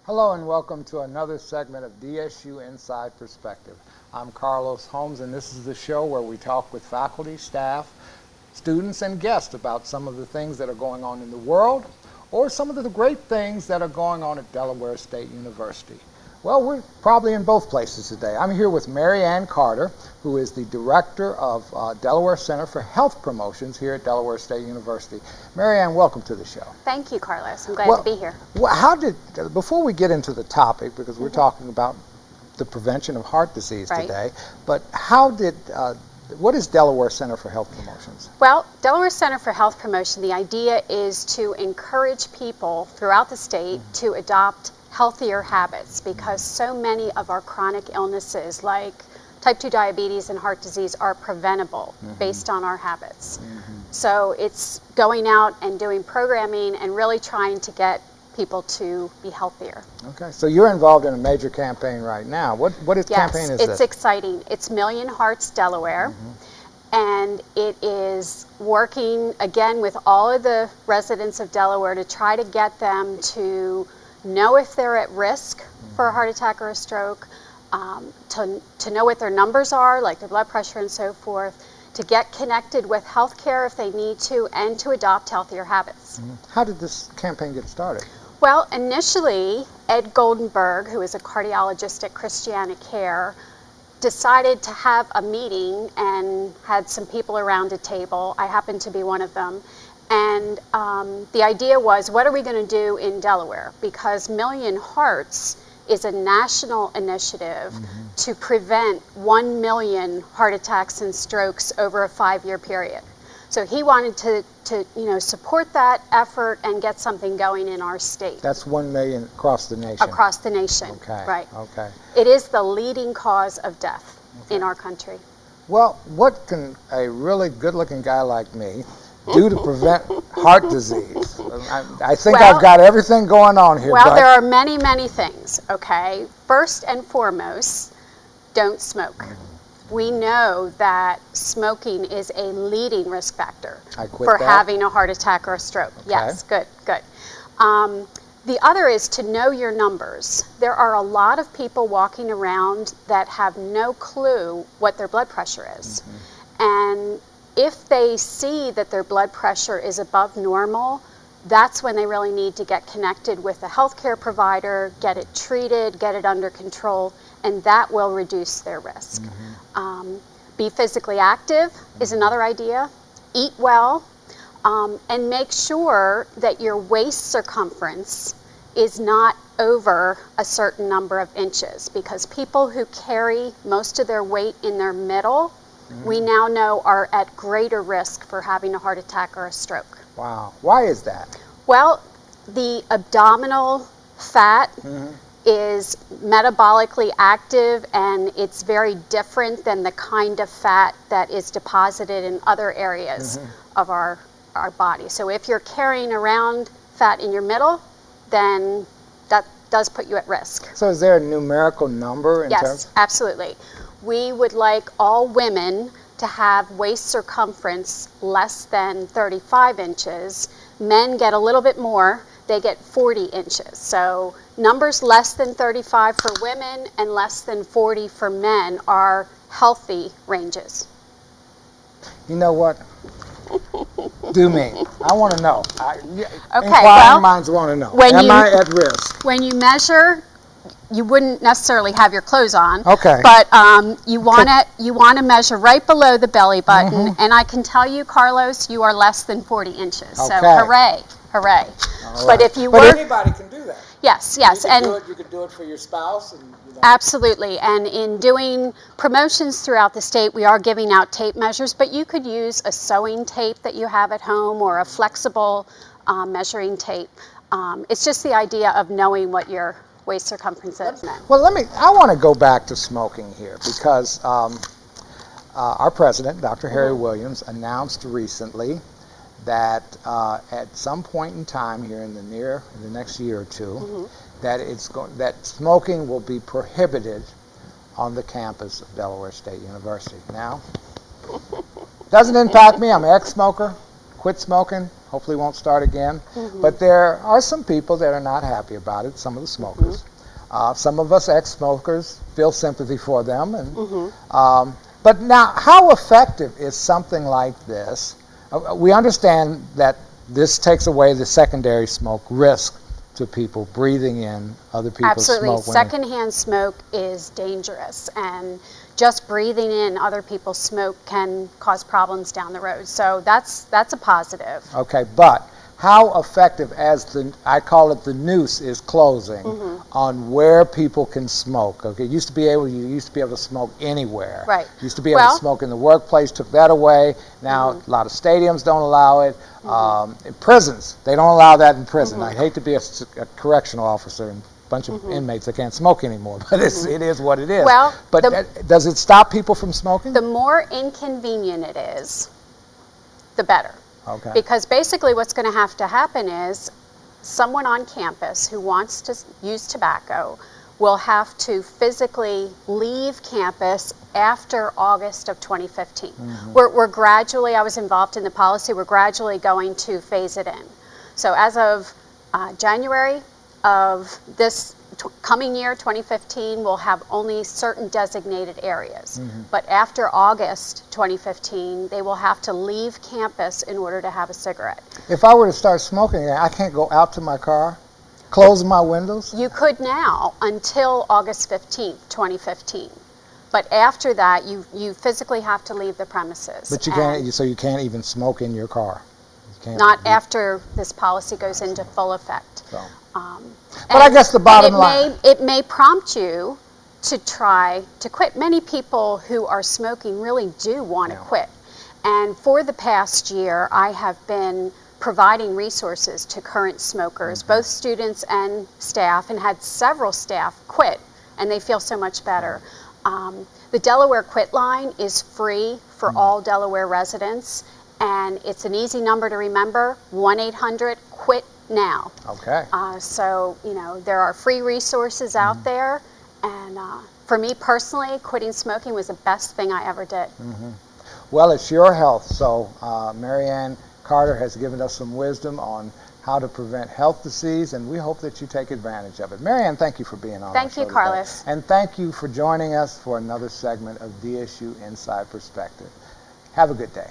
Hello and welcome to another segment of DSU Inside Perspective. I'm Carlos Holmes, and this is the show where we talk with faculty, staff, students, and guests about some of the things that are going on in the world or some of the great things that are going on at Delaware State University. Well, we're probably in both places today. I'm here with Marianne Carter, who is the director of Delaware Center for Health Promotions here at Delaware State University. Marianne, welcome to the show. Thank you, Carlos. I'm glad to be here. Well, before we get into the topic, because we're talking about the prevention of heart disease today, but what is Delaware Center for Health Promotions? Well, Delaware Center for Health Promotion, the idea is to encourage people throughout the state to adopt healthier habits, because so many of our chronic illnesses like type 2 diabetes and heart disease are preventable based on our habits. So it's going out and doing programming and really trying to get people to be healthier. Okay, so you're involved in a major campaign right now. What campaign is this? It's exciting. It's Million Hearts Delaware. And it is working again with all of the residents of Delaware to try to get them to know if they're at risk for a heart attack or a stroke, to know what their numbers are, like their blood pressure and so forth, to get connected with health care if they need to, and to adopt healthier habits. How did this campaign get started? Well, initially, Ed Goldenberg, who is a cardiologist at Christiana Care, decided to have a meeting and had some people around a table. I happened to be one of them. And the idea was, what are we going to do in Delaware? Because Million Hearts is a national initiative to prevent 1 million heart attacks and strokes over a 5-year period. So he wanted to support that effort and get something going in our state. That's 1 million across the nation. Across the nation. Okay. Right. Okay. It is the leading cause of death in our country. Well, what can a really good-looking guy like me do to prevent heart disease? I think I've got everything going on here. Well, there are many, many things, okay? First and foremost, don't smoke. We know that smoking is a leading risk factor for having a heart attack or a stroke. Okay. Yes, good. The other is to know your numbers. There are a lot of people walking around that have no clue what their blood pressure is. And if they see that their blood pressure is above normal, that's when they really need to get connected with a healthcare provider, get it treated, get it under control, and that will reduce their risk. Be physically active is another idea. Eat well, and make sure that your waist circumference is not over a certain number of inches, because people who carry most of their weight in their middle, we now know are at greater risk for having a heart attack or a stroke. Wow. Why is that? Well, the abdominal fat is metabolically active, and it's very different than the kind of fat that is deposited in other areas of our body. So if you're carrying around fat in your middle, then that does put you at risk. So is there a numerical number in terms? Yes, absolutely. We would like all women to have waist circumference less than 35 inches. Men get a little bit more. They get 40 inches. So numbers less than 35 for women and less than 40 for men are healthy ranges. You know what? Do me. I want to know. Inquiring minds want to know. Am I at risk? When you measure, you wouldn't necessarily have your clothes on. Okay. But you want to measure right below the belly button, and I can tell you, Carlos, you are less than 40 inches. Okay. So hooray, hooray. All But right. if you But anybody can do that. Yes, You can do it for your spouse. Absolutely. And in doing promotions throughout the state, we are giving out tape measures, but you could use a sewing tape that you have at home or a flexible measuring tape. It's just the idea of knowing what your waist circumference is. Well, I want to go back to smoking here, because our president, Dr. Harry Williams, announced recently that at some point in time here in the next year or two, that smoking will be prohibited on the campus of Delaware State University. Now, doesn't impact me. I'm an ex-smoker, quit smoking. hopefully won't start again. But there are some people that are not happy about it, some of the smokers. Some of us ex-smokers feel sympathy for them. But now, how effective is something like this? We understand that this takes away the secondary smoke risk to people breathing in other people's smoke. Absolutely. Secondhand smoke is dangerous, and just breathing in other people's smoke can cause problems down the road. So that's a positive. Okay, but how effective, as I call it, the noose is closing on where people can smoke? Okay, you used to be able to smoke anywhere. Right. You used to be able to smoke in the workplace. Took that away. Now a lot of stadiums don't allow it. In prisons, they don't allow that in prison. I hate to be a correctional officer and a bunch of inmates that can't smoke anymore, but it is what it is. Well, but does it stop people from smoking? The more inconvenient it is, the better. Okay. Because basically what's going to have to happen is someone on campus who wants to use tobacco will have to physically leave campus after August of 2015. We're gradually, I was involved in the policy, we're gradually going to phase it in. So as of January of this coming year, 2015, we'll have only certain designated areas. But after August 2015, they will have to leave campus in order to have a cigarette. If I were to start smoking, I can't go out to my car, close my windows? You could now until August 15th, 2015. But after that, you physically have to leave the premises. But you can't, so you can't even smoke in your car? Not after this policy goes into full effect. So. But I guess the bottom line... It may prompt you to try to quit. Many people who are smoking really do want to quit. And for the past year, I have been providing resources to current smokers, both students and staff, and had several staff quit, and they feel so much better. The Delaware Quit Line is free for all Delaware residents, and it's an easy number to remember, 1-800-QUIT-NOW. Okay. So, you know, there are free resources out there, and for me personally, quitting smoking was the best thing I ever did. Well, it's your health, so Marianne Carter has given us some wisdom on how to prevent health disease, and we hope that you take advantage of it. Marianne, thank you for being on our show Thank you, Carlos. today. And thank you for joining us for another segment of DSU Inside Perspective. Have a good day.